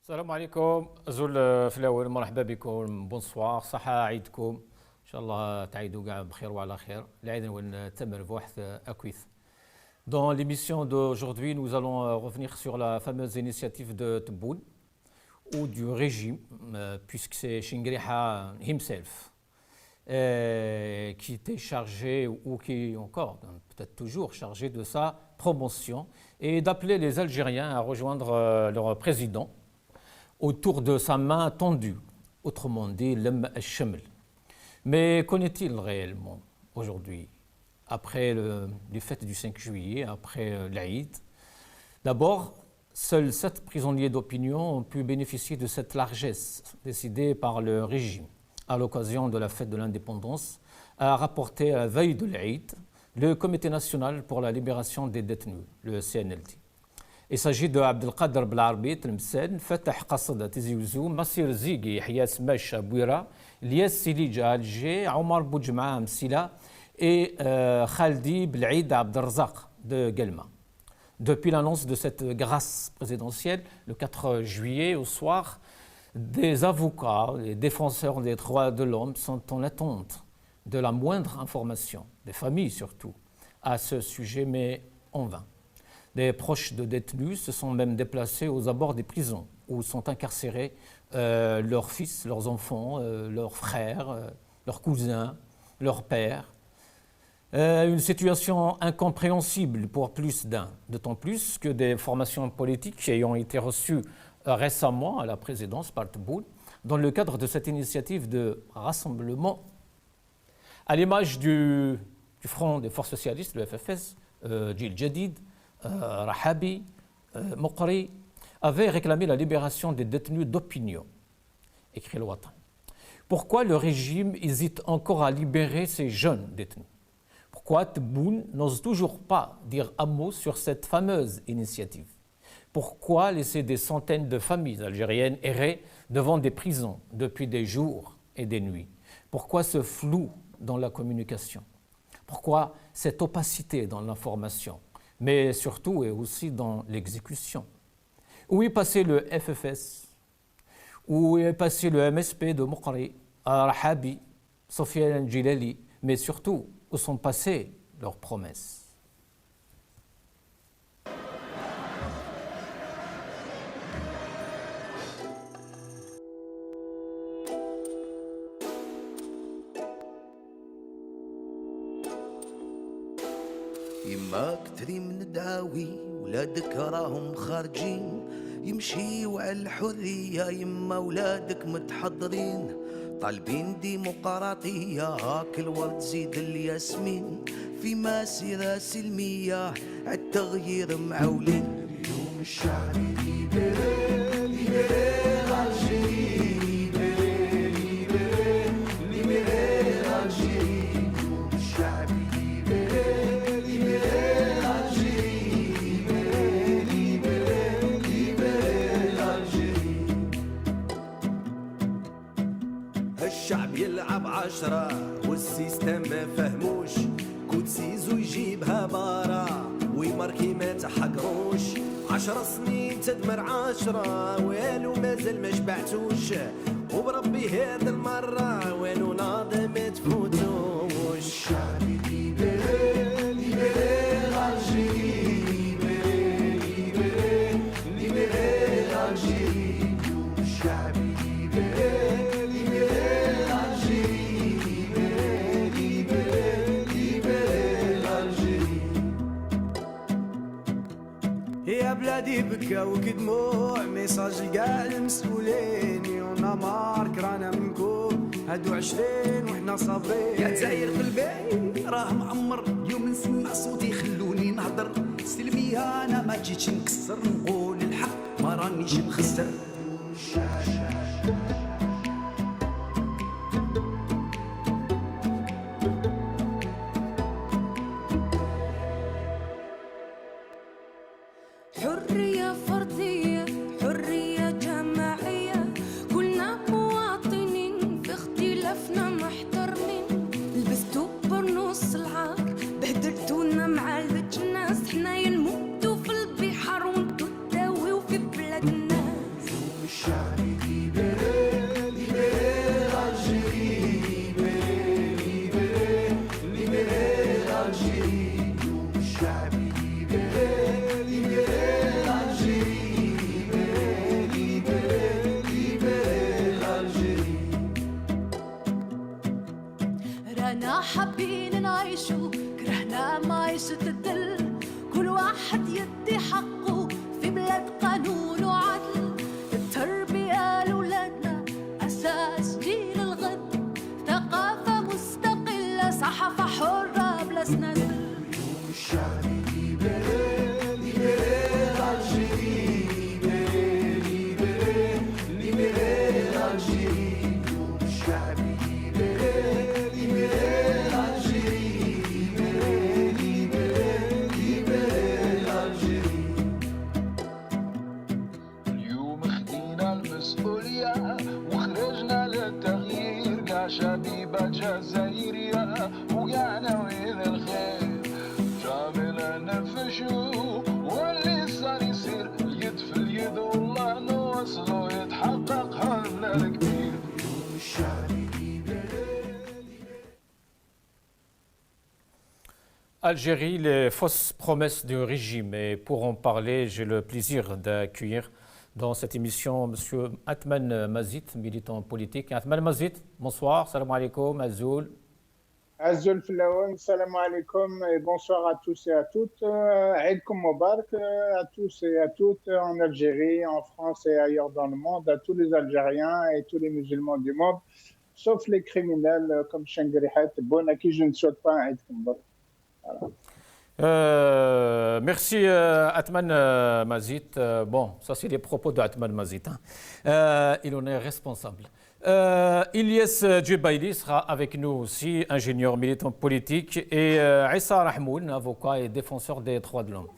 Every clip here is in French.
السلام عليكم زول. في الاول مرحبا بكم، بونسوار، صحة عيدكم ان شاء الله تعيدوا كاع بخير وعلى خير. العيد ونتمر بواحد اكويث. Dans l'émission d'aujourd'hui, nous allons revenir sur la fameuse initiative de Tebboune ou du régime, puisque c'est Chingriha himself qui était chargé ou qui est encore peut-être toujours chargé de sa promotion et d'appeler les Algériens à rejoindre leur président autour de sa main tendue, autrement dit l'M al-Shaml. Mais connaît-il réellement aujourd'hui, après les fêtes du 5 juillet, après l'Aïd? D'abord, seuls 7 prisonniers d'opinion ont pu bénéficier de cette largesse décidée par le régime à l'occasion de la fête de l'indépendance, a rapporté à la veille de l'Aïd le Comité national pour la libération des détenus, le CNLD. Il s'agit de Abdelkader Belarbi, Tlemcen, Fatah Qassada Tizi Ouzou, Massir Zighi, Hias Mecha Bouira, Lias Silija Alger, Omar Boudjma Msila et Khaldi Belhaïd Abdelrazaq de Guelma. Depuis l'annonce de cette grâce présidentielle, le 4 juillet au soir, des avocats, les défenseurs des droits de l'homme sont en attente de la moindre information, des familles surtout, à ce sujet, mais en vain. Des proches de détenus se sont même déplacés aux abords des prisons où sont incarcérés leurs fils, leurs enfants, leurs frères, leurs cousins, leurs pères. Une situation incompréhensible pour plus d'un, d'autant plus que des formations politiques ayant été reçues récemment à la présidence par Tebboune dans le cadre de cette initiative de rassemblement, à l'image du Front des Forces Socialistes, le FFS, Djil Jadid, Rahabi, Mokri, avait réclamé la libération des détenus d'opinion, écrit le Watan. Pourquoi le régime hésite encore à libérer ces jeunes détenus? Pourquoi Tebboune n'ose toujours pas dire un mot sur cette fameuse initiative? Pourquoi laisser des centaines de familles algériennes errer devant des prisons depuis des jours et des nuits? Pourquoi ce flou dans la communication? Pourquoi cette opacité dans l'information, mais surtout et aussi dans l'exécution? Où est passé le FFS? Où est passé le MSP de Mokri, Rahabi, Sofiane Djilali? Mais surtout, où sont passées leurs promesses? يما كتري من دعاوي ولادك راهم خارجين يمشيو على الحرية، يما ولادك متحضرين طالبين ديمقراطية، هاك الورد زيد الياسمين في مسيرة سلمية عالتغيير معولين. اليوم الشعب ليبري ليبري الجيري ليبري ليبري ليبري الجيري. اليوم الشعب الشعب يلعب 10 والسيستم ما فهموش، كوتسيزو يجيبها بارا ويماركي ما تحقروش. 10 سنين تدمر 10 والو مازال ما شبعتوش، وبربي هاد المرة والو ناضي ما تفوتوش. الشعب ليبري ليبري الجيري ليبري ليبري ليبري الجيري. الشعب يا بلادي بكاو كدموع ميساج كاع المسؤولين، يونا مارك رانا منكم هادو 20 وحنا صابرين. يا دزاير قلبي راه معمر، يوم نسمع صوتي خلوني نهضر سلمية، انا ما جيتش نكسر نقول الحق ما رانيش مخسر. حرية فردية، حرية جماعية، كلنا مواطنين في اختلافنا محترمين. لبستو برنوس العار، بهدلتونا مع الناس، حنايا نموتو في البحر وانتو تداويو في بلاد الناس. حد يدي حقه في بلاد قانون وعدل. التربية لولادنا أساس جيل الغد، ثقافة مستقلة صحافة حرة بلا سنازل. شبيبة جزائرية وقعنا وين الخير جامل نفشو واللي صار يصير اليد في اليد والله نوصلو يتحقق حلمنا الكبير. Algérie, les fausses promesses du régime. Et pour en parler, j'ai le plaisir d'accueillir dans cette émission M. Athmane Mazid, militant politique. Athmane Mazid, bonsoir, salam alaikum, Azoul. Azoul Flaoun, salam alaikum et bonsoir à tous et à toutes. Aïd Mubarak à tous et à toutes en Algérie, en France et ailleurs dans le monde, à tous les Algériens et tous les musulmans du monde, sauf les criminels comme Chengrihat Bon, à qui je ne souhaite pas un Aïd Mubarak. Voilà. Merci Athmane Mazid. Bon, ça c'est les propos de Athmane Mazid. Hein. Il en est responsable. Ilyes Djebaili sera avec nous aussi, ingénieur militant politique, et Issa Rahmoun, avocat et défenseur des droits de l'homme.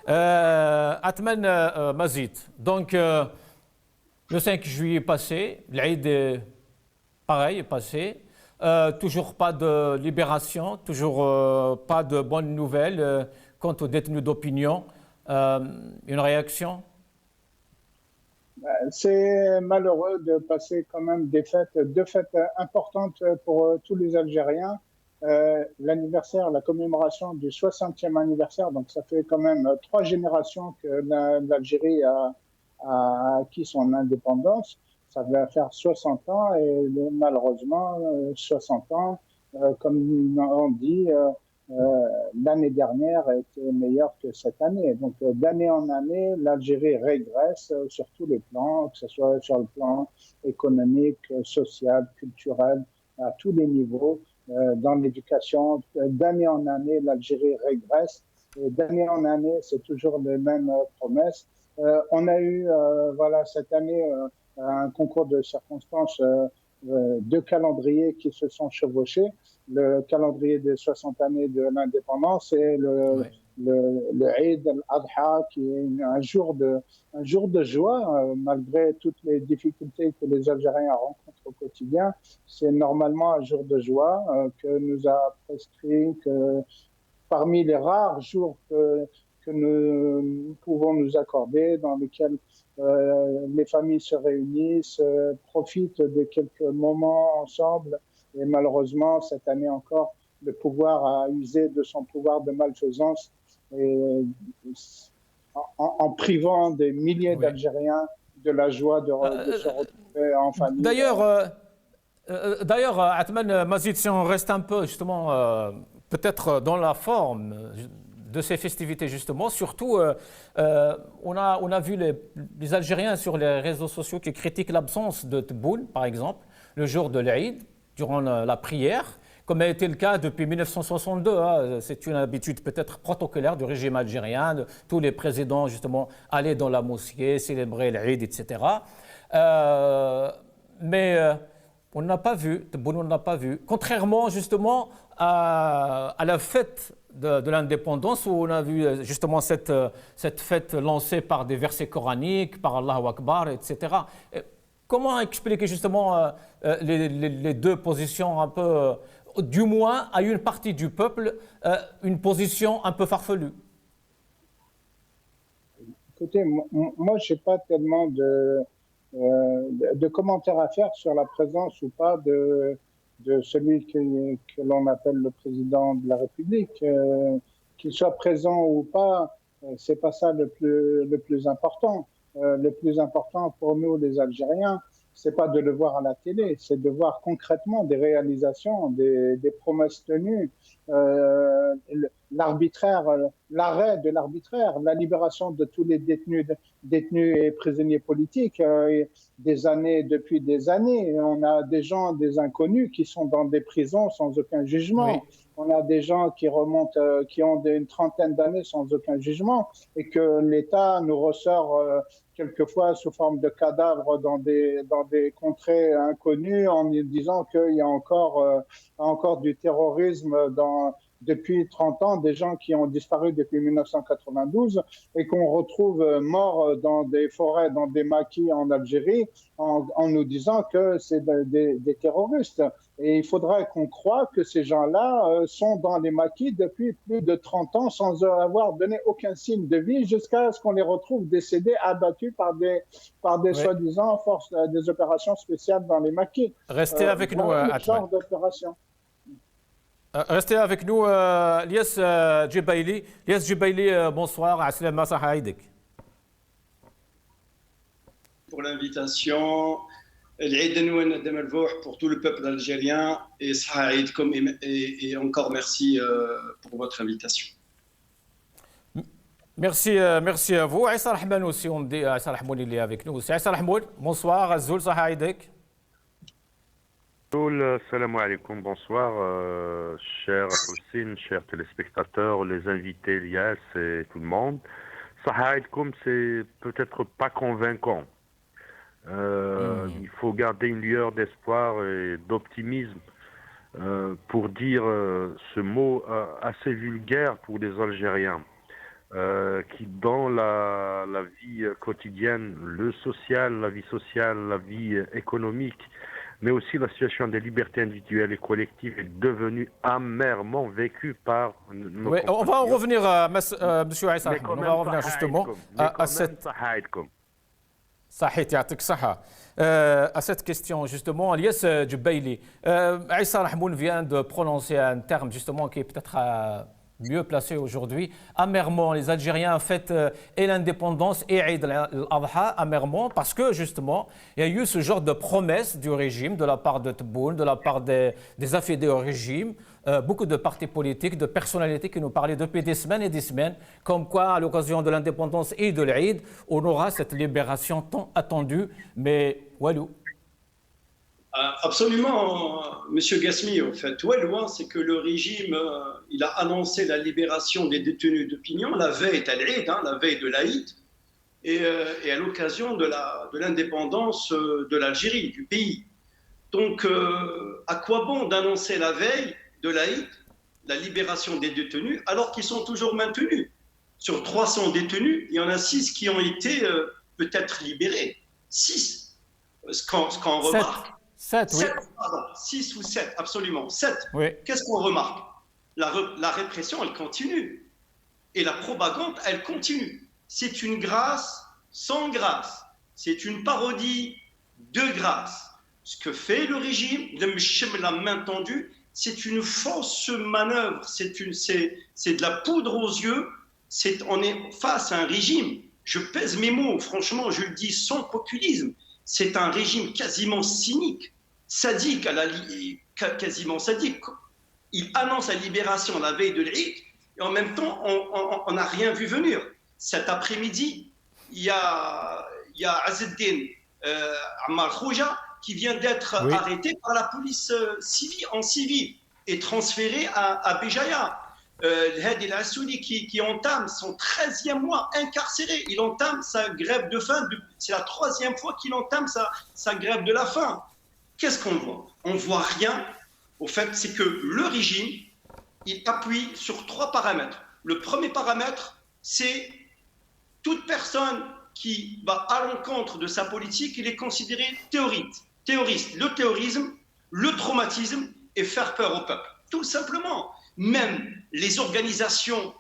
Athmane Mazid, donc le 5 juillet passé, l'Aïd est pareil, passé. Toujours pas de libération, toujours pas de bonnes nouvelles quant aux détenus d'opinion. Une réaction? C'est malheureux de passer quand même deux fêtes importantes pour tous les Algériens. L'anniversaire, la commémoration du 60e anniversaire, donc ça fait quand même 3 générations que l'Algérie a acquis son indépendance. Ça va faire 60 ans et malheureusement, 60 ans, comme on dit, l'année dernière était meilleure que cette année. Donc d'année en année, l'Algérie régresse sur tous les plans, que ce soit sur le plan économique, social, culturel, à tous les niveaux. Dans l'éducation, d'année en année, l'Algérie régresse. Et d'année en année, c'est toujours les mêmes promesses. On a eu, voilà, cette année, un concours de circonstances, 2 calendriers qui se sont chevauchés. Le calendrier des 60 années de l'indépendance et le Eid al-Adha, qui est un jour de joie, malgré toutes les difficultés que les Algériens rencontrent au quotidien. C'est normalement un jour de joie que nous a prescrit que parmi les rares jours que nous pouvons nous accorder, dans lesquels les familles se réunissent, profitent de quelques moments ensemble. Et malheureusement, cette année encore, le pouvoir a usé de son pouvoir de malfaisance et en privant des milliers d'Algériens de la joie de se retrouver en famille. D'ailleurs, Athmane Mazid, si on reste un peu justement, peut-être dans la forme de ces festivités justement, surtout on a vu les Algériens sur les réseaux sociaux qui critiquent l'absence de Tebboune, par exemple, le jour de l'Aïd, durant la prière, comme a été le cas depuis 1962. Hein. C'est une habitude peut-être protocolaire du régime algérien, de tous les présidents justement aller dans la mosquée, célébrer l'Aïd, etc. Mais on n'a pas vu, Tebboune on n'a pas vu, contrairement justement à la fête de l'indépendance, où on a vu justement cette fête lancée par des versets coraniques, par Allahu Akbar, etc. Comment expliquer justement les deux positions un peu, du moins à une partie du peuple, une position un peu farfelue? Écoutez, moi je n'ai pas tellement de commentaires à faire sur la présence ou pas de celui que l'on appelle le président de la République. Qu'il soit présent ou pas, c'est pas ça le plus important. Le plus important pour nous, les Algériens, c'est pas de le voir à la télé, c'est de voir concrètement des réalisations, des promesses tenues, l'arbitraire, l'arrêt de l'arbitraire, la libération de tous les détenus et prisonniers politiques, depuis des années. On a des gens, des inconnus qui sont dans des prisons sans aucun jugement. Oui. On a des gens qui remontent, qui ont une trentaine d'années sans aucun jugement, et que l'État nous ressort quelquefois sous forme de cadavres dans des contrées inconnues, en disant qu'il y a encore du terrorisme depuis 30 ans, des gens qui ont disparu depuis 1992 et qu'on retrouve morts dans des forêts, dans des maquis en Algérie, en nous disant que c'est des terroristes. Et il faudrait qu'on croie que ces gens-là sont dans les maquis depuis plus de 30 ans sans avoir donné aucun signe de vie, jusqu'à ce qu'on les retrouve décédés, abattus par des Oui. soi-disant forces des opérations spéciales dans les maquis. Restez avec nous, Voilà le Atman. genre d'opération. Restez avec nous, Lias Djibaili. Lias Djibaili, bonsoir. Aslama Saha Aïdik. Pour l'invitation. العيد نوان دم الفوح pour tout le peuple algérien et Saha Aïdkom et encore merci pour votre invitation. Merci, merci à vous. Aïssa Rahman aussi, on dit Aïssa Rahman, il est avec nous aussi. Aïssa Rahman, bonsoir. Azoul Saha Aïdik. Salam alaikum, bonsoir, cher Houssine, chers téléspectateurs, les invités, Lias et tout le monde. Saha Aïdkom, c'est peut-être pas convaincant. Il faut garder une lueur d'espoir et d'optimisme pour dire ce mot assez vulgaire pour les Algériens qui, dans la vie quotidienne, le social, la vie sociale, la vie économique, mais aussi la situation des libertés individuelles et collectives est devenue amèrement vécue par nos Oui, on va en compatriotes. revenir, Monsieur Aïssa Rahman. On va en revenir justement à cette... صحيت يعطيك الصحة. À cette question justement, Lias Djibaili, Aïssa Rahmoun vient de prononcer un terme justement qui est peut-être mieux placé aujourd'hui. Amèrement, les Algériens fêtent et l'indépendance et Eid al-Adha amèrement parce que justement, il y a eu ce genre de promesses du régime de la part de Tebboune, de la part des affidés au régime, beaucoup de partis politiques, de personnalités qui nous parlaient depuis des semaines et des semaines, comme quoi à l'occasion de l'indépendance et de l'Eid, on aura cette libération tant attendue, mais walou. Absolument, Monsieur Gasmi, en fait. Ouais, loin, c'est que le régime, il a annoncé la libération des détenus d'opinion la veille d'Al-Eid, la veille de l'Aïd, et à l'occasion de l'indépendance de l'Algérie, du pays. Donc, à quoi bon d'annoncer la veille de l'Aïd la libération des détenus alors qu'ils sont toujours maintenus? Sur 300 détenus, il y en a 6 qui ont été peut-être libérés. 6. Ce qu'on remarque. 7, oui. 7, pardon, 6 ou 7, absolument. 7. Oui. Qu'est-ce qu'on remarque? La répression, elle continue. Et la propagande, elle continue. C'est une grâce sans grâce. C'est une parodie de grâce. Ce que fait le régime, la main tendue, c'est une fausse manœuvre. C'est de la poudre aux yeux. On est face à un régime. Je pèse mes mots, franchement, je le dis sans populisme. C'est un régime quasiment cynique, sadique, quasiment sadique. Il annonce la libération la veille de l'Eid et en même temps, on n'a rien vu venir. Cet après-midi, il y a Azzeddine Ammar Khouja qui vient d'être arrêté par la police en civil et transféré à Béjaïa. Hadi El-Assouli qui entame son 13e mois incarcéré. Il entame sa grève de faim. C'est la 3e fois qu'il entame sa grève de la faim. Qu'est-ce qu'on voit? On voit rien. Au fait, c'est que le régime, il appuie sur 3 paramètres. Le premier paramètre, c'est toute personne qui va à l'encontre de sa politique, il est considéré terroriste. Le terrorisme, le traumatisme et faire peur au peuple. Tout simplement. Même les organisations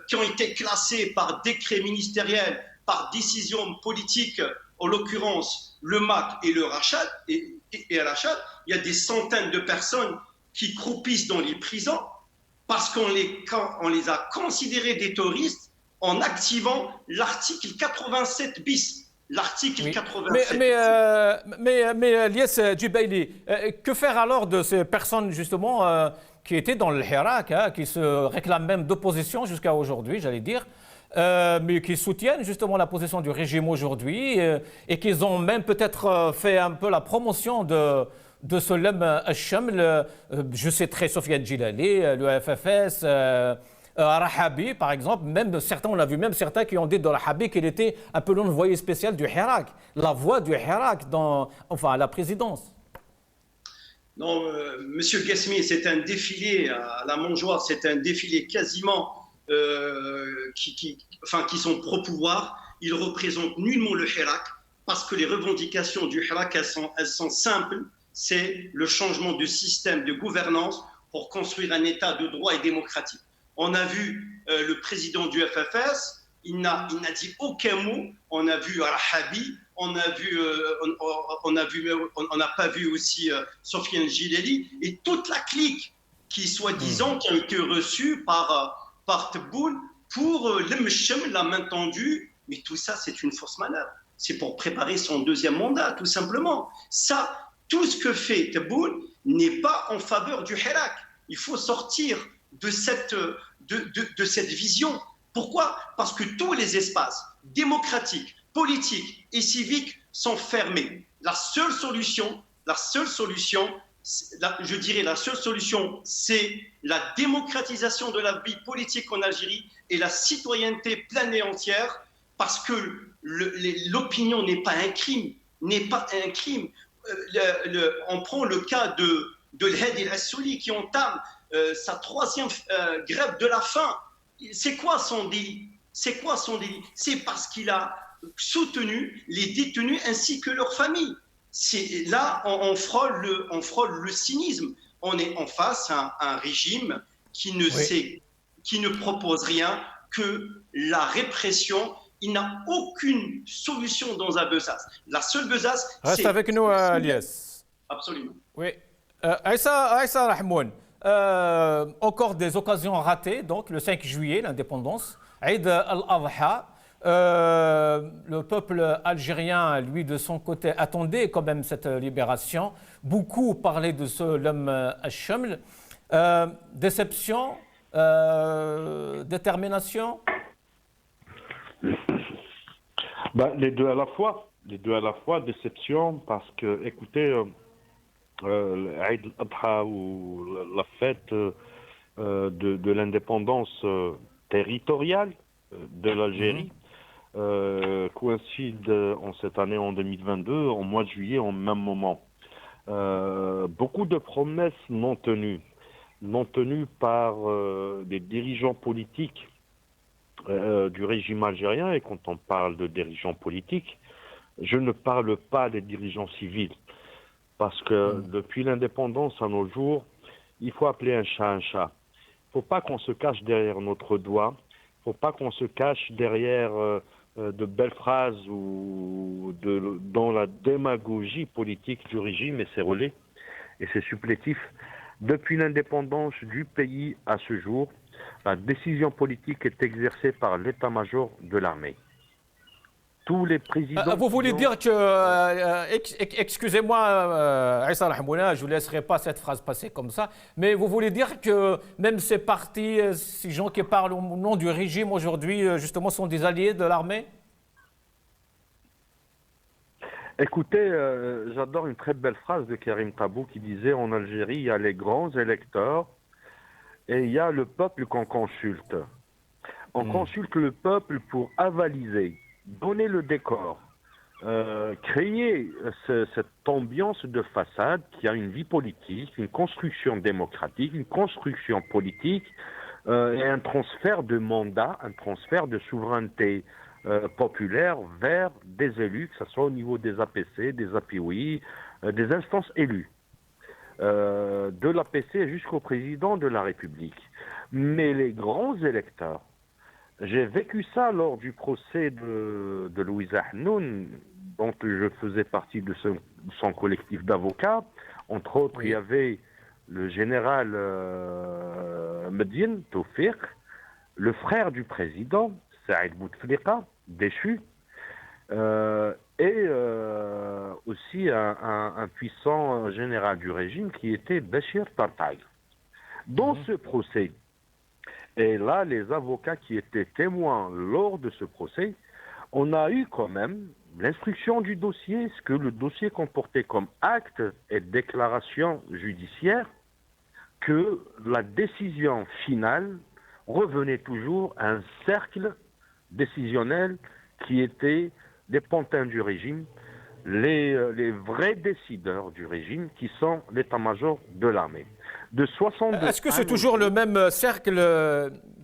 qui ont été classées par décret ministériel, par décision politique, en l'occurrence le MAC et le Rachad, et Al-Rachad, il y a des centaines de personnes qui croupissent dans les prisons parce qu'on les a considérés des terroristes en activant l'article 87 bis. l'article Oui. 87. Mais Lies Djibaili, que faire alors de ces personnes justement qui étaient dans le Hirak, hein, qui se réclament même d'opposition jusqu'à aujourd'hui, j'allais dire, mais qui soutiennent justement la position du régime aujourd'hui et qui ont même peut-être fait un peu la promotion de ce lemme al-Shaml. Je sais très Sofiane Djilali, le FFS. Rahabi, par exemple, même certains, on a vu même certains qui ont dit de Rahabi qu'il était un peu l'envoyé spécial du Hirak, la voix du Hirak à la présidence. Non, Monsieur Guesmi, c'est un défilé à la Montjoie, c'est un défilé quasiment qui sont pro-pouvoir. Ils représentent nullement le Hirak parce que les revendications du Hirak, elles sont simples. C'est le changement de système de gouvernance pour construire un État de droit et démocratique. On a vu le président du FFS, il n'a dit aucun mot. On a vu Rahabi, on n'a pas vu aussi Sofiane Djilali et toute la clique qui soi-disant qui a été reçue par Tebboune pour l'Mchem, la main tendue. Mais tout ça, c'est une fausse manœuvre. C'est pour préparer son deuxième mandat, tout simplement. Ça, tout ce que fait Tebboune n'est pas en faveur du Hirak. Il faut sortir de cette vision. Pourquoi? Parce que tous les espaces démocratiques, politiques et civiques sont fermés. La seule solution, c'est la démocratisation de la vie politique en Algérie et la citoyenneté pleine et entière, parce que l'opinion n'est pas un crime, on prend le cas de l'Hadi El-Assouli qui entame sa troisième grève de la faim. C'est quoi son délit? C'est parce qu'il a soutenu les détenus ainsi que leurs familles. Là, on frôle le cynisme. On est en face à un régime qui ne propose rien que la répression. Il n'a aucune solution dans un besace. La seule besace, c'est... Reste avec nous, Lies. Absolument. Oui. Aïssa Rahmoun, encore des occasions ratées, donc le 5 juillet, l'indépendance, Eid al-Adha. Le peuple algérien, lui, de son côté, attendait quand même cette libération. Beaucoup parlaient de ce lemme al-Shaml. Déception, détermination. Les deux à la fois. Déception, parce que, écoutez, Eid al-Adha ou la fête de l'indépendance territoriale de l'Algérie coïncide en cette année, en 2022, en mois de juillet, en même moment. Beaucoup de promesses non tenues par des dirigeants politiques du régime algérien. Et quand on parle de dirigeants politiques, je ne parle pas des dirigeants civils, parce que depuis l'indépendance à nos jours, il faut appeler un chat un chat. Il ne faut pas qu'on se cache derrière notre doigt, il ne faut pas qu'on se cache derrière de belles phrases ou dans la démagogie politique du régime et ses relais et ses supplétifs. Depuis l'indépendance du pays à ce jour, la décision politique est exercée par l'état-major de l'armée. Tous les présidents... Vous voulez dire que... excusez-moi, Aïssa Rahmouna, je ne laisserai pas cette phrase passer comme ça, mais vous voulez dire que même ces partis, ces gens qui parlent au nom du régime aujourd'hui, justement, sont des alliés de l'armée? Écoutez, j'adore une très belle phrase de Karim Tabou qui disait: en Algérie, il y a les grands électeurs et il y a le peuple qu'on consulte. On consulte le peuple pour avaliser, donner le décor, créer cette ambiance de façade qui a une vie politique, une construction démocratique, une construction politique et un transfert de mandat, un transfert de souveraineté populaire vers des élus, que ce soit au niveau des APC, des APOI, des instances élues, de l'APC jusqu'au président de la République. Mais les grands électeurs, j'ai vécu ça lors du procès de Louisa Hanoun, dont je faisais partie de son collectif d'avocats. Entre autres, il y avait le général Medine Tawfiq, le frère du président, Saïd Bouteflika, déchu. aussi un puissant général du régime qui était Bachir Tartaï. Dans ce procès, et là, les avocats qui étaient témoins lors de ce procès, on a eu quand même l'instruction du dossier, ce que le dossier comportait comme acte et déclaration judiciaire, que la décision finale revenait toujours à un cercle décisionnel qui était des pantins du régime, les vrais décideurs du régime qui sont l'état-major de l'armée. De 62 Est-ce que c'est toujours le même cercle,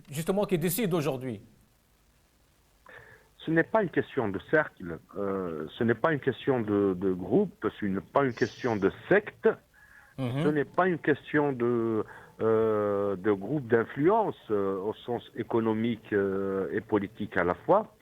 justement, qui décide aujourd'hui? Ce n'est pas une question de cercle, ce n'est pas une question de groupe, ce n'est pas une question de secte, ce n'est pas une question de groupe d'influence au sens économique et politique à la fois,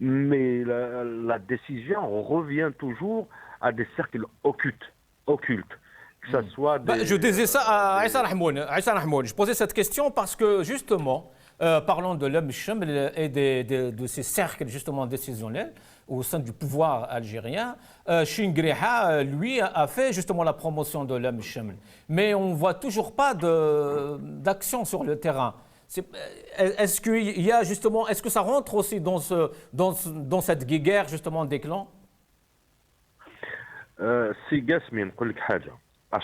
mais la décision revient toujours à des cercles occultes, que ce soit des... Je disais ça à Aïssa Rahmoun. Je posais cette question parce que, justement, parlant de l'homme Cheml et de ces cercles justement décisionnels au sein du pouvoir algérien, Chingriha, lui, a fait justement la promotion de l'homme Cheml. Mais on ne voit toujours pas d'action sur le terrain. Est-ce qu'il y a justement, est-ce que ça rentre aussi dans cette guerre justement des clans? C'est Gasmin, à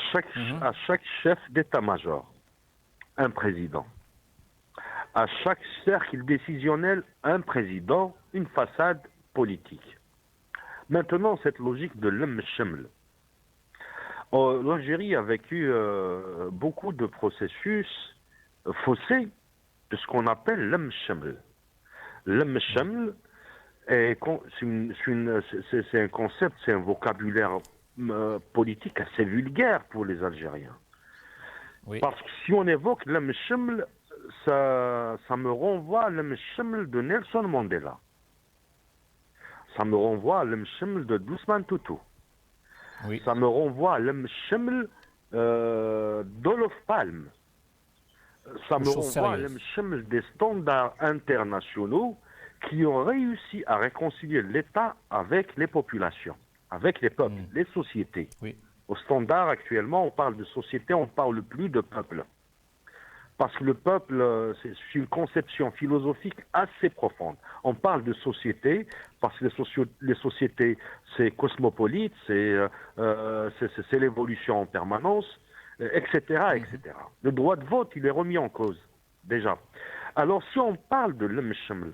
chaque chef d'état-major, un président. À chaque cercle décisionnel, un président, une façade politique. Maintenant, cette logique de l'homme Cheml. L'Algérie a vécu beaucoup de processus faussés de ce qu'on appelle l'homme Cheml. L'homme Cheml, c'est un concept, c'est un vocabulaire politique assez vulgaire pour les Algériens. Oui. Parce que si on évoque l'homme Cheml, ça me renvoie à l'homme Cheml de Nelson Mandela. Ça me renvoie à l'homme Cheml de Ousmane Toutou. Oui. Ça me renvoie à l'homme Cheml d'Olof Palme. Ça me renvoie à l'homme Cheml des standards internationaux qui ont réussi à réconcilier l'État avec les populations, avec les peuples, les sociétés. Oui. Au standard, actuellement, on parle de société, on ne parle plus de peuple. Parce que le peuple, c'est une conception philosophique assez profonde. On parle de société, parce que les sociétés, c'est cosmopolite, c'est l'évolution en permanence, etc., etc. Le droit de vote, il est remis en cause, déjà. Alors, si on parle de l'homme Cheml,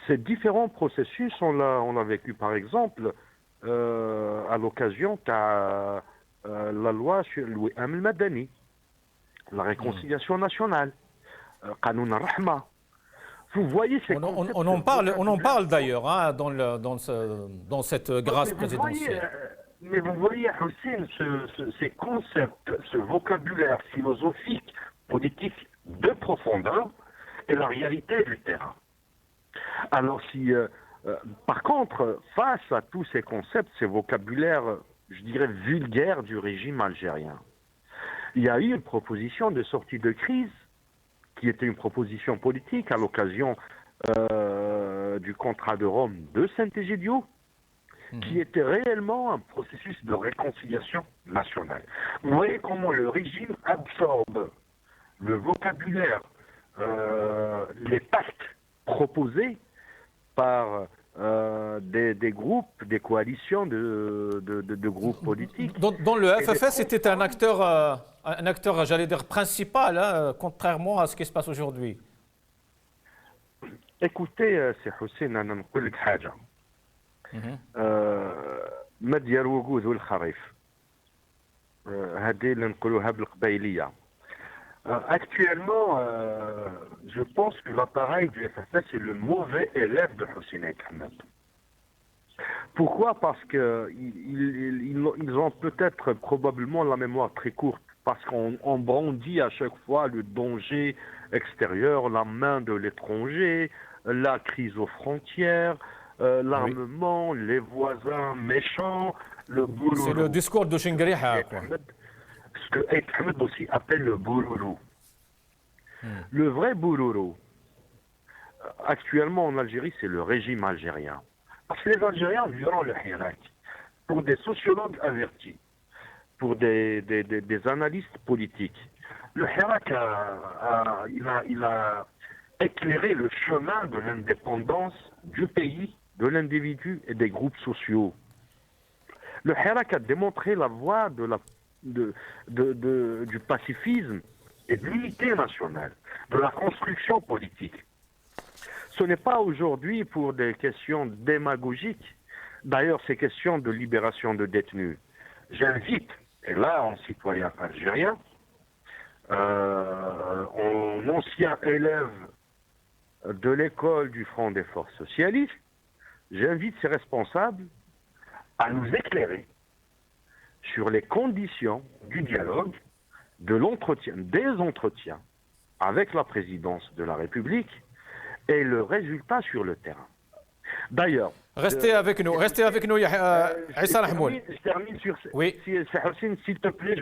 ces différents processus, on l'a vécu, par exemple, à l'occasion de la loi sur Louis Amel Madani, la réconciiliation nationale, Qanoun al-Rahma. Vous voyez ces concepts... On en parle d'ailleurs hein, dans cette grâce présidentielle. Mais vous voyez, Houssine, ces concepts, ce vocabulaire philosophique, politique de profondeur et la réalité du terrain. Alors par contre, face à tous ces concepts, ces vocabulaires, je dirais, vulgaires du régime algérien, il y a eu une proposition de sortie de crise qui était une proposition politique à l'occasion du contrat de Rome de Saint-Égidio, qui était réellement un processus de réconciliation nationale. Vous voyez comment le régime absorbe le vocabulaire, les pactes proposés par des groupes, des coalitions de groupes politiques. Dans le FFS, c'était un acteur, j'allais dire, principal, hein, contrairement à ce qui se passe aujourd'hui. Écoutez, c'est Hussein, أنا نقول لك حاجة. ما ديال الوجود والخريف. هذه اللي نقولوها بالقبايلية. Actuellement, je pense que l'appareil du FFS est le mauvais élève de Hossein Ahmed. Pourquoi? Parce qu'ils ont peut-être probablement la mémoire très courte, parce qu'on brandit à chaque fois le danger extérieur, la main de l'étranger, la crise aux frontières, l'armement, les voisins méchants, le boulot. C'est le discours de Chingriha. Ce que Aït Ahmed aussi appelle le bouloulou. Le vrai bouloulou, actuellement en Algérie, c'est le régime algérien. Parce que les Algériens verront le Hirak. Pour des sociologues avertis, pour des analystes politiques, le Hirak il a éclairé le chemin de l'indépendance du pays, de l'individu et des groupes sociaux. Le Hirak a démontré la voie du pacifisme et de l'unité nationale, de la construction politique. Ce n'est pas aujourd'hui pour des questions démagogiques. D'ailleurs, ces questions de libération de détenus. J'invite, et là, en citoyen algérien, en ancien élève de l'école du Front des Forces Socialistes, j'invite ces responsables à nous éclairer sur les conditions du dialogue, de l'entretien, des entretiens avec la présidence de la République et le résultat sur le terrain. D'ailleurs, restez avec nous, Issa Rahmoul. Je termine sur oui. S'il te plaît,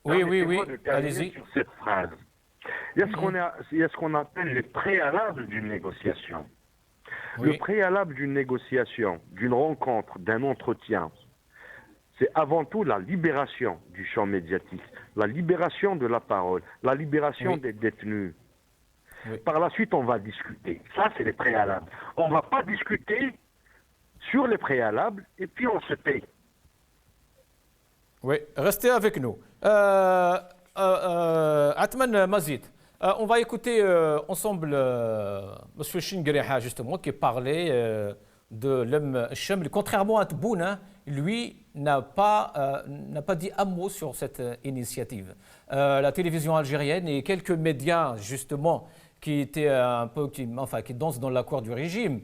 oui, allez-y sur cette phrase. Il y a ce qu'on appelle les préalables d'une négociation. Oui. Le préalable d'une négociation, d'une rencontre, d'un entretien, c'est avant tout la libération du champ médiatique, la libération de la parole, la libération des détenus. Oui. Par la suite, on va discuter. Ça, c'est les préalables. On ne va pas discuter sur les préalables et puis on se paye. Oui, restez avec nous. Atman Mazid, on va écouter ensemble M. Chingreha, justement, qui parlait de l'homme Cheml. Contrairement à Tebboune, lui n'a pas dit un mot sur cette initiative. La télévision algérienne et quelques médias, justement, qui étaient qui dansent dans l'accord du régime,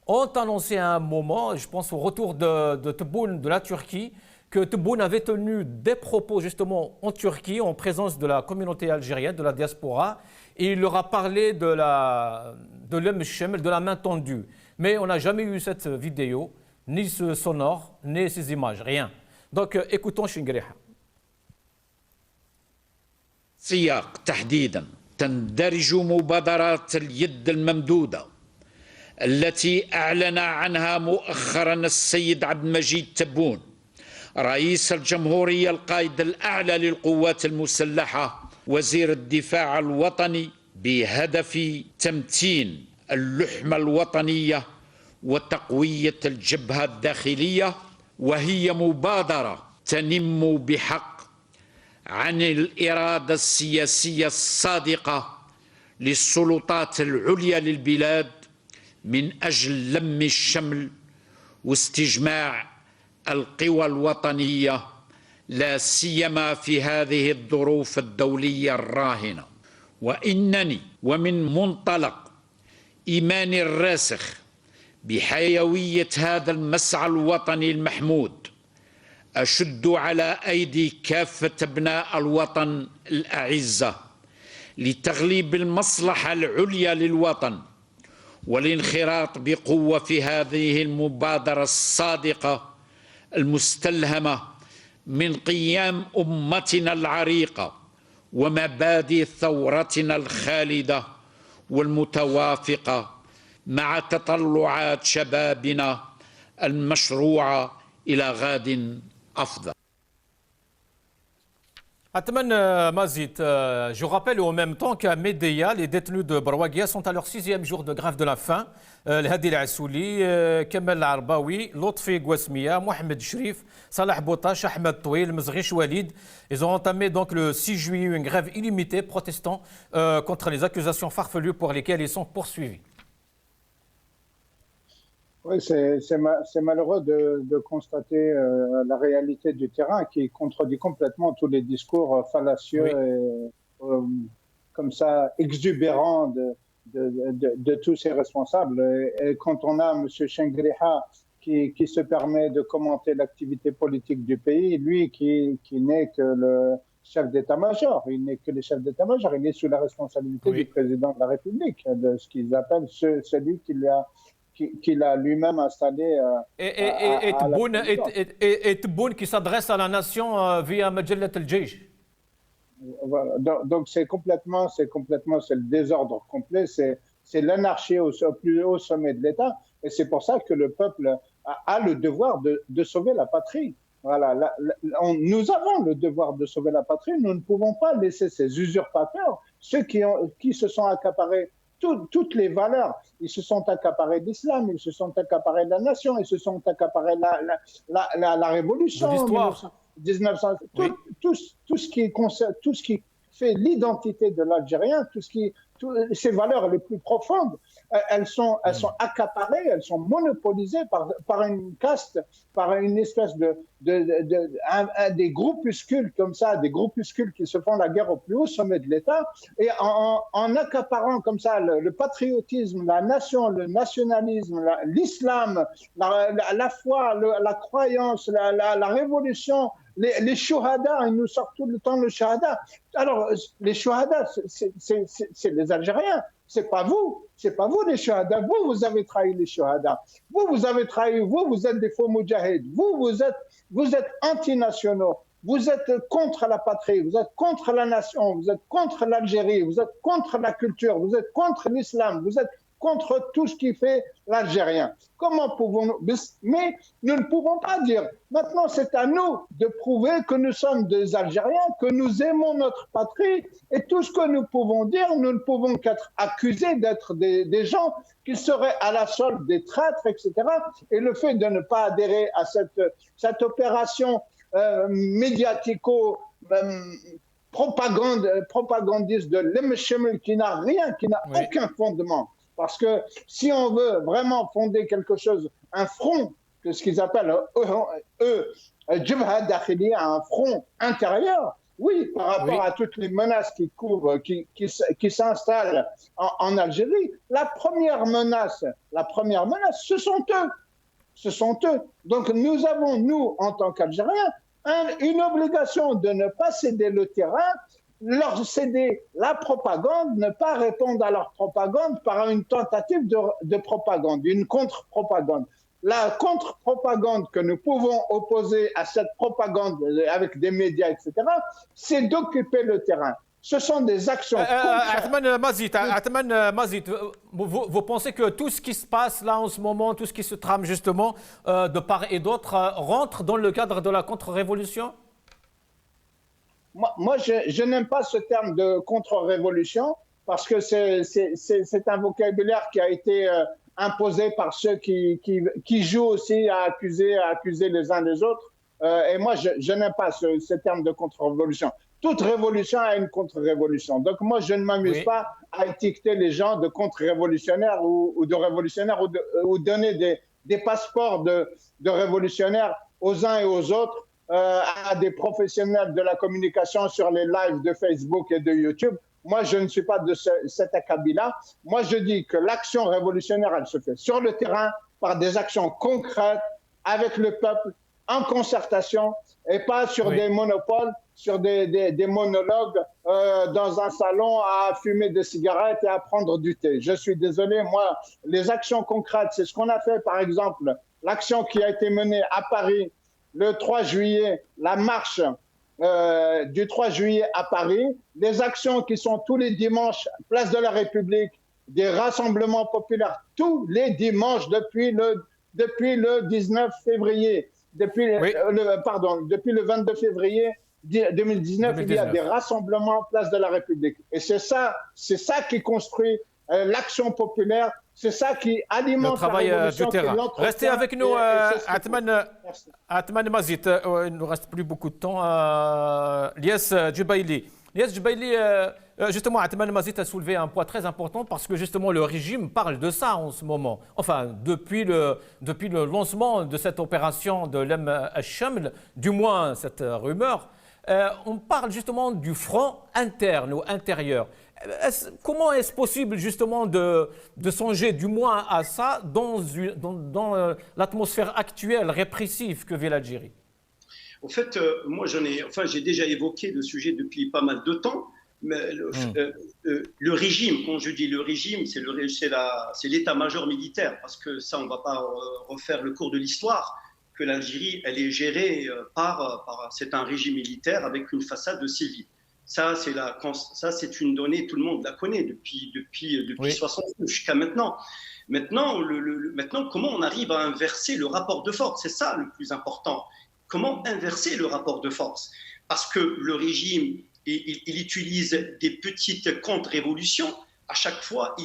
ont annoncé à un moment, je pense au retour de Tebboune de la Turquie, que Tebboune avait tenu des propos justement en Turquie, en présence de la communauté algérienne, de la diaspora, et il leur a parlé de l'homme Cheml, de la main tendue. Mais on n'a jamais eu cette vidéo, ni ce sonore, ni ces images, rien. Donc écoutons Chingreha. سياق تحديدا تندرج مبادرات اليد الممدودة التي أعلن عنها مؤخرا السيد عبد المجيد تبون رئيس الجمهورية القائد الأعلى للقوات المسلحة وزير الدفاع الوطني بهدف تمتين اللحمة الوطنية وتقوية الجبهة الداخلية، وهي مبادرة تنم بحق عن الإرادة السياسية الصادقة للسلطات العليا للبلاد من أجل لم الشمل واستجماع القوى الوطنية، لا سيما في هذه الظروف الدولية الراهنة. وإنني ومن منطلق إيماني الراسخ بحيوية هذا المسعى الوطني المحمود أشد على أيدي كافة أبناء الوطن الأعزة لتغليب المصلحة العليا للوطن والانخراط بقوة في هذه المبادرة الصادقة المستلهمة من قيام أمتنا العريقة ومبادئ ثورتنا الخالدة والمتوافقة مع تطلعات شبابنا المشروعة إلى غد أفضل. Atman Mazid, je rappelle en même temps qu'à Médéa, les détenus de Brouaguia sont à leur 6e jour de grève de la faim. Hadi Assouli, Kamel Arbaoui, Lotfi Gouasmia, Mohamed Shrif, Salah Boutache, Ahmed Touil, Mezrich Walid. Ils ont entamé donc le 6 juillet une grève illimitée protestant contre les accusations farfelues pour lesquelles ils sont poursuivis. Oui, c'est malheureux de constater la réalité du terrain qui contredit complètement tous les discours fallacieux et comme ça exubérants de tous ces responsables. Et quand on a M. Chingreha qui se permet de commenter l'activité politique du pays, lui qui n'est que le chef d'état-major, il n'est que le chef d'état-major, il est sous la responsabilité du président de la République, de ce qu'ils appellent celui qu'il a lui-même installé. Et Tebboune qui s'adresse à la nation via Majallat al-Jaysh. Voilà. Donc c'est le désordre complet, c'est c'est l'anarchie au plus haut sommet de l'État. Et c'est pour ça que le peuple a le devoir de sauver la patrie. Voilà, nous avons le devoir de sauver la patrie. Nous ne pouvons pas laisser ces usurpateurs, ceux qui se sont accaparés toutes les valeurs. Ils se sont accaparés d'islam, ils se sont accaparés de la nation, ils se sont accaparés de la révolution. De l'histoire. 1900, tout ce qui fait l'identité de l'Algérien, ces valeurs les plus profondes, elles sont accaparées, elles sont monopolisées par une caste, par une espèce des groupuscules comme ça, des groupuscules qui se font la guerre au plus haut sommet de l'État, et en accaparant comme ça le patriotisme, la nation, le nationalisme, l'islam, la foi, la croyance, la révolution, les shuhada, ils nous sortent tout le temps le shuhada. Alors, les shuhada, c'est les Algériens, c'est pas vous les shuhada. Vous avez trahi les shuhada. Vous avez trahi, vous êtes des faux moudjahids. Vous êtes antinationaux. Vous êtes contre la patrie, vous êtes contre la nation, vous êtes contre l'Algérie, vous êtes contre la culture, vous êtes contre l'islam, vous êtes contre tout ce qui fait l'Algérien. Comment pouvons-nous... Mais nous ne pouvons pas dire, maintenant c'est à nous de prouver que nous sommes des Algériens, que nous aimons notre patrie, et tout ce que nous pouvons dire, nous ne pouvons qu'être accusés d'être des gens qui seraient à la solde des traîtres, etc. Et le fait de ne pas adhérer à cette opération médiatico... propagandiste de l'Emeshemel qui n'a rien, qui n'a aucun fondement. Parce que si on veut vraiment fonder quelque chose, un front, que ce qu'ils appellent Jabha Dakhiliya, un front intérieur, oui, par rapport à toutes les menaces qui couvrent, qui s'installent en Algérie, la première menace, ce sont eux. Ce sont eux. Donc nous avons, nous, en tant qu'Algériens, une obligation de ne pas céder le terrain, leur céder la propagande, ne pas répondre à leur propagande par une tentative de propagande, une contre-propagande. La contre-propagande que nous pouvons opposer à cette propagande avec des médias, etc., c'est d'occuper le terrain. Ce sont des actions Athmane Mazit, vous pensez que tout ce qui se passe là en ce moment, tout ce qui se trame justement de part et d'autre, rentre dans le cadre de la contre-révolution ? Moi, je n'aime pas ce terme de contre-révolution parce que c'est un vocabulaire qui a été imposé par ceux qui jouent aussi à accuser les uns les autres. Et moi, je n'aime pas ce terme de contre-révolution. Toute révolution a une contre-révolution. Donc moi, je ne m'amuse pas à étiqueter les gens de contre-révolutionnaires ou de révolutionnaires ou donner des passeports de révolutionnaires aux uns et aux autres. À des professionnels de la communication sur les lives de Facebook et de YouTube. Moi, je ne suis pas de cet acabit-là. Moi, je dis que l'action révolutionnaire, elle se fait sur le terrain par des actions concrètes avec le peuple, en concertation, et pas sur des monopoles, sur des monologues dans un salon à fumer des cigarettes et à prendre du thé. Je suis désolé, moi, les actions concrètes, c'est ce qu'on a fait, par exemple, l'action qui a été menée à Paris le 3 juillet, la marche du 3 juillet à Paris, des actions qui sont tous les dimanches, place de la République, des rassemblements populaires tous les dimanches depuis le 19 février, depuis le 22 février 2019, il y a des rassemblements place de la République. Et c'est ça qui construit l'action populaire. C'est ça qui alimente le travail du terrain. Restez avec nous, Athmane Mazit. Il ne nous reste plus beaucoup de temps. Lies Djubaili. Lies Djubaili, justement, Athmane Mazit a soulevé un point très important parce que justement le régime parle de ça en ce moment. Enfin, depuis le lancement de cette opération de l'Em al-Shaml, du moins cette rumeur, on parle justement du front interne ou intérieur. Comment est-ce possible justement de songer du moins à ça dans l'atmosphère actuelle répressive que vit l'Algérie? En fait, moi j'ai déjà évoqué le sujet depuis pas mal de temps, mais le régime, quand je dis le régime, c'est l'état-major militaire, parce que ça on ne va pas refaire le cours de l'histoire, que l'Algérie elle est gérée c'est un régime militaire avec une façade civile. Ça, c'est une donnée, tout le monde la connaît depuis Oui. 69 jusqu'à maintenant. Maintenant, comment on arrive à inverser le rapport de force? C'est ça le plus important. Comment inverser le rapport de force? Parce que le régime, il utilise des petites contre-révolutions. À chaque fois,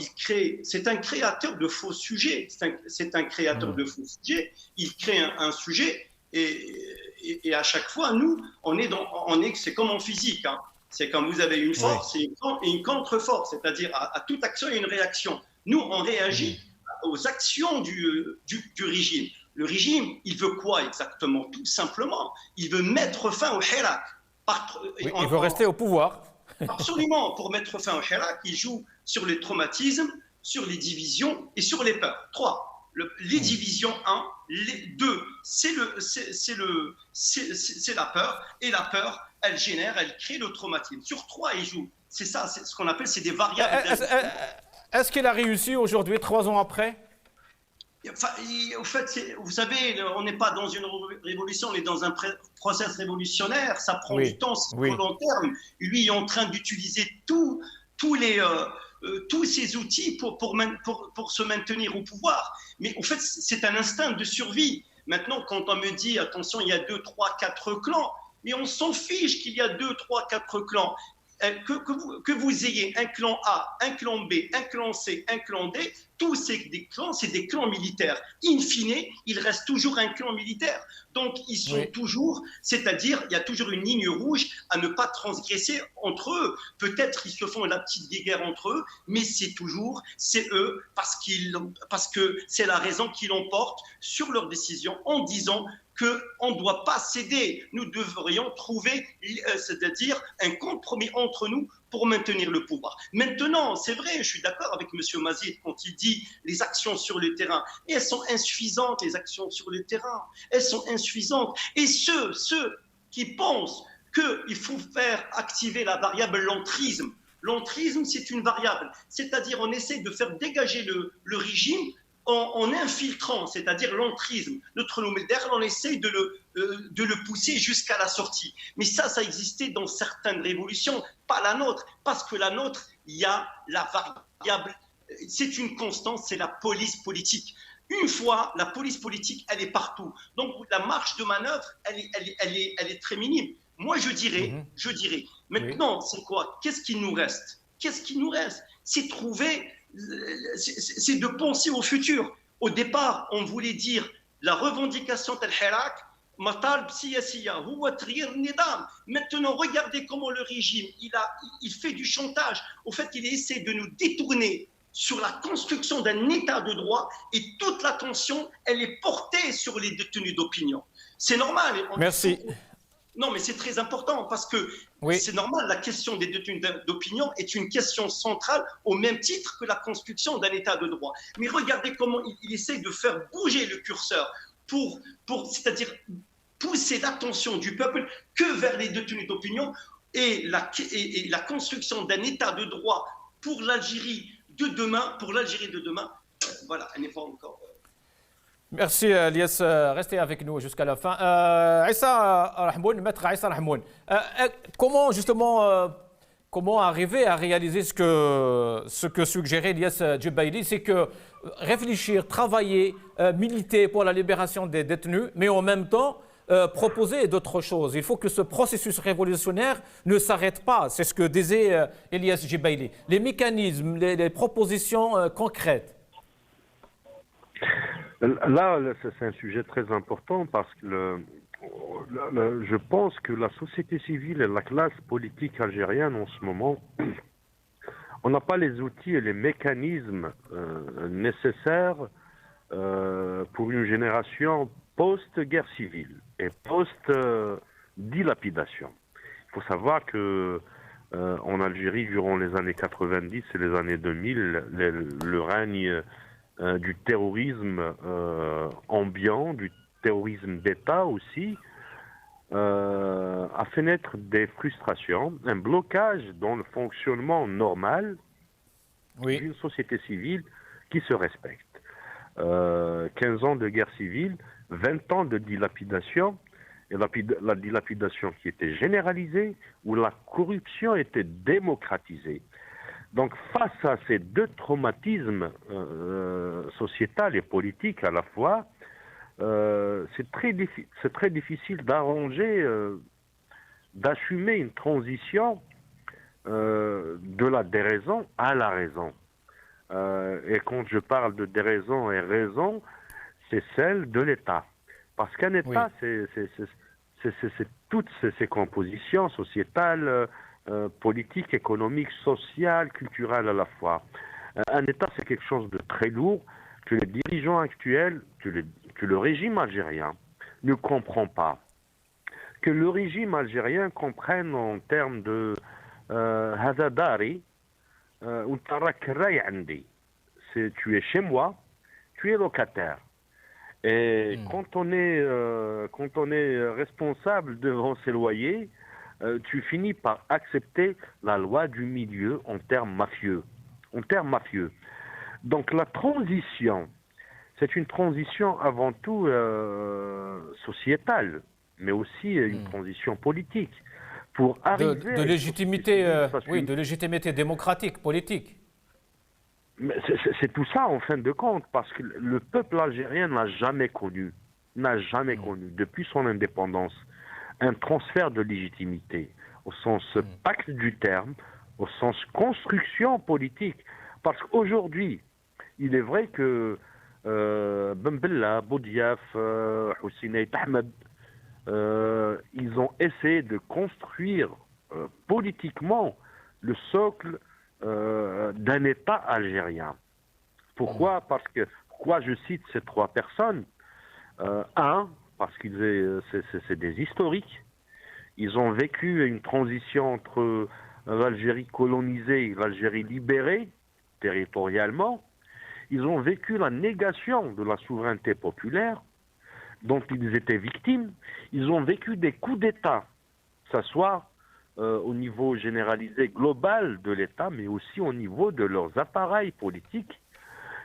c'est un créateur de faux sujets. C'est un créateur de faux sujets. Il crée un sujet et à chaque fois, nous, c'est comme en physique. Hein. C'est quand vous avez une force et une contre-force, c'est-à-dire à toute action, il y a une réaction. Nous, on réagit aux actions du régime. Le régime, il veut quoi exactement? Tout simplement, il veut mettre fin au Hirak. Il veut rester au pouvoir. Absolument. Pour mettre fin au Hirak, il joue sur les traumatismes, sur les divisions et sur les peurs. 3. Les divisions, 1. Les 2, c'est la peur. Et la peur, elle crée le traumatisme. Sur 3, il joue. C'est ça, c'est ce qu'on appelle, c'est des variables. Est-ce qu'il a réussi aujourd'hui, 3 ans après? Enfin, au fait, vous savez, on n'est pas dans une révolution, on est dans un process révolutionnaire. Ça prend du temps, c'est trop long terme. Lui est en train d'utiliser tous ces outils pour se maintenir au pouvoir. Mais au fait, c'est un instinct de survie. Maintenant, quand on me dit, attention, il y a 2, 3, 4 clans, mais on s'en fiche qu'il y a 2, 3, 4 clans. Que vous ayez un clan A, un clan B, un clan C, un clan D, tous ces clans, c'est des clans militaires. In fine, il reste toujours un clan militaire. Donc, ils sont toujours, c'est-à-dire, il y a toujours une ligne rouge à ne pas transgresser entre eux. Peut-être ils se font la petite guerre entre eux, mais c'est eux, parce que c'est la raison qui l'emporte sur leurs décisions en disant qu'on ne doit pas céder. Nous devrions trouver, c'est-à-dire un compromis entre nous pour maintenir le pouvoir. Maintenant, c'est vrai, je suis d'accord avec M. Mazid quand il dit les actions sur le terrain. Et elles sont insuffisantes, les actions sur le terrain. Elles sont insuffisantes. Et ceux qui pensent qu'il faut faire activer la variable l'entrisme. L'entrisme, c'est une variable. C'est-à-dire, on essaie de faire dégager le régime en infiltrant, c'est-à-dire l'entrisme, notre militaire, on essaie de le pousser jusqu'à la sortie. Mais ça existait dans certaines révolutions, pas la nôtre, parce que la nôtre, il y a la variable, c'est une constante, c'est la police politique. Une fois, la police politique, elle est partout. Donc la marge de manœuvre, elle est très minime. Moi, je dirais, maintenant, c'est quoi? Qu'est-ce qu'il nous reste? C'est trouver... c'est de penser au futur. Au départ, on voulait dire la revendication de Hirak, maintenant, regardez comment le régime, il fait du chantage. Au fait, il essaie de nous détourner sur la construction d'un état de droit et toute l'attention, elle est portée sur les détenus d'opinion. C'est normal. Merci. Non, mais c'est très important parce que c'est normal, la question des détenus d'opinion est une question centrale au même titre que la construction d'un état de droit. Mais regardez comment il essaie de faire bouger le curseur pour c'est-à-dire pousser l'attention du peuple que vers les détenus d'opinion et la construction d'un état de droit pour l'Algérie de demain, voilà, elle n'est pas encore... Merci Lies, restez avec nous jusqu'à la fin. Issa Rahmoun, maître Issa Rahmoun, comment arriver à réaliser ce que suggérait Lies Djebaili, c'est que réfléchir, travailler, militer pour la libération des détenus, mais en même temps proposer d'autres choses. Il faut que ce processus révolutionnaire ne s'arrête pas. C'est ce que disait Elias Djebaili. Les mécanismes, les propositions concrètes. Là, c'est un sujet très important parce que je pense que la société civile et la classe politique algérienne en ce moment, on n'a pas les outils et les mécanismes nécessaires pour une génération post-guerre civile et post-dilapidation. Il faut savoir que en Algérie, durant les années 90 et les années 2000, le règne du terrorisme ambiant, du terrorisme d'État aussi, a fait naître des frustrations, un blocage dans le fonctionnement normal d'une société civile qui se respecte. 15 ans de guerre civile, 20 ans de dilapidation, et la dilapidation qui était généralisée, où la corruption était démocratisée. Donc face à ces deux traumatismes sociétal et politique à la fois, c'est très difficile d'arranger, d'assumer une transition de la déraison à la raison. Et quand je parle de déraison et raison, c'est celle de l'État. Parce qu'un État, c'est toutes ces compositions sociétales, politiques, économiques, sociales, culturelles à la fois. Un État, c'est quelque chose de très lourd que les dirigeants actuels, que le régime algérien ne comprend pas. Que le régime algérien comprenne en termes de هذا داري وانت راك راي عندي. Tu es chez moi, tu es locataire. Et quand on est responsable devant ses loyers, tu finis par accepter la loi du milieu en termes mafieux. Donc la transition, c'est une transition avant tout sociétale, mais aussi une transition politique. Pour arriver de légitimité, de légitimité démocratique, politique. Mais c'est tout ça en fin de compte, parce que le peuple algérien n'a jamais connu, depuis son indépendance, un transfert de légitimité, au sens pacte du terme, au sens construction politique. Parce qu'aujourd'hui, il est vrai que Ben Bella, Boudiaf, Houssine Ahmed, ils ont essayé de construire politiquement le socle d'un État algérien. Pourquoi je cite ces trois personnes? Parce qu'ils c'est des historiques. Ils ont vécu une transition entre l'Algérie colonisée et l'Algérie libérée territorialement. Ils ont vécu la négation de la souveraineté populaire dont ils étaient victimes. Ils ont vécu des coups d'État, que ce soit au niveau généralisé global de l'État, mais aussi au niveau de leurs appareils politiques.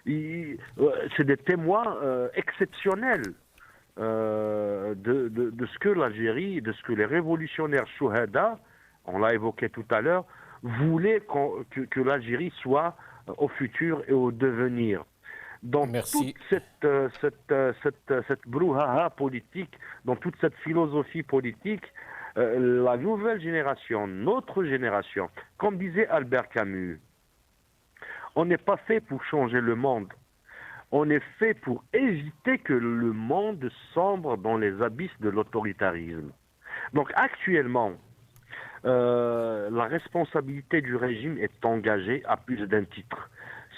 C'est des témoins exceptionnels de ce que l'Algérie, de ce que les révolutionnaires Chouhada, on l'a évoqué tout à l'heure, voulaient que l'Algérie soit au futur et au devenir. Dans toute cette brouhaha politique, dans toute cette philosophie politique, la nouvelle génération, notre génération, comme disait Albert Camus, on n'est pas fait pour changer le monde. On est fait pour éviter que le monde sombre dans les abysses de l'autoritarisme. Donc actuellement, la responsabilité du régime est engagée à plus d'un titre.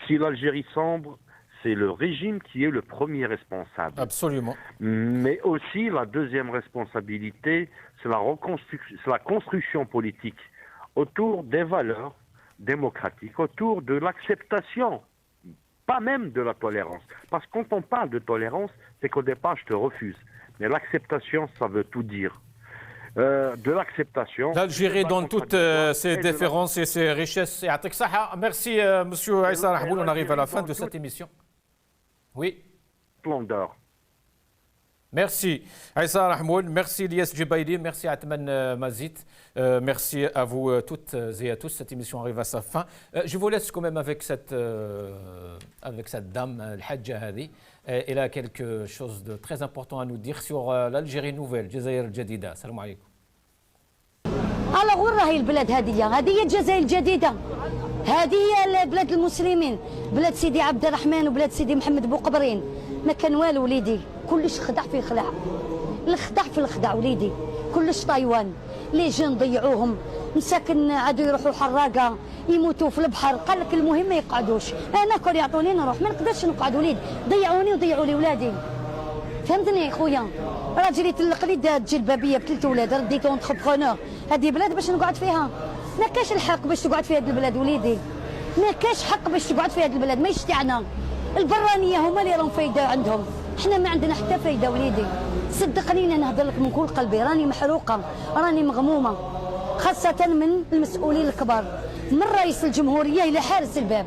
Si l'Algérie sombre, c'est le régime qui est le premier responsable. Absolument. Mais aussi, la deuxième responsabilité, c'est la construction politique autour des valeurs démocratiques, autour de l'acceptation, pas même de la tolérance. Parce que quand on parle de tolérance, c'est qu'au départ, je te refuse. Mais l'acceptation, ça veut tout dire. De l'acceptation. L'Algérie dans toutes ses différences et ses richesses. Merci, monsieur Aïssa Rahboul. On arrive à la fin de cette émission. Oui. Splendeur. Merci Aïssa Rahmoul, merci Lies Djibaïdi, merci Atman Mazit, merci à vous toutes et à tous. Cette émission arrive à sa fin. Je vous laisse quand même avec cette dame, Al-Hadja Hadi. Elle a quelque chose de très important à nous dire sur l'Algérie nouvelle, Jazair Al-Jadida. Salam alaikum. Alors, وين راهي البلاد هذه هي الجزائر الجديدة. هذه هي بلاد المسلمين، بلاد سيدي عبد الرحمن وبلاد سيدي محمد بوقبرين. ما كان والو وليدي، كلش خدع في خلع، الخدع في الخدع وليدي، كلش طايوان. لي جن ضيعوهم، مساكن عادوا يروحوا حراقة يموتوا في البحر، قال لك المهم ما يقعدوش. انا كون يعطوني نروح، ما نقدرش نقعد وليد، ضيعوني وضيعوا لي ولادي. فهمتني يا خويا؟ راجلي يطلق لي دات جلبابيه بثلاث ولاد، رديتو اونتربرونور. هذه بلاد باش نقعد فيها؟ ما كاش الحق باش تقعد في هذه البلاد وليدي، ما كاش حق باش تقعد في هذه البلاد، ما يشتعنا. البرانيه هما اللي راهم فايده عندهم، احنا ما عندنا حتى فايده وليدي. صدقني انا نهضر لك من كل قلبي، راني محروقه، راني مغمومه، خاصه من المسؤولين الكبار، من رئيس الجمهوريه الى حارس الباب.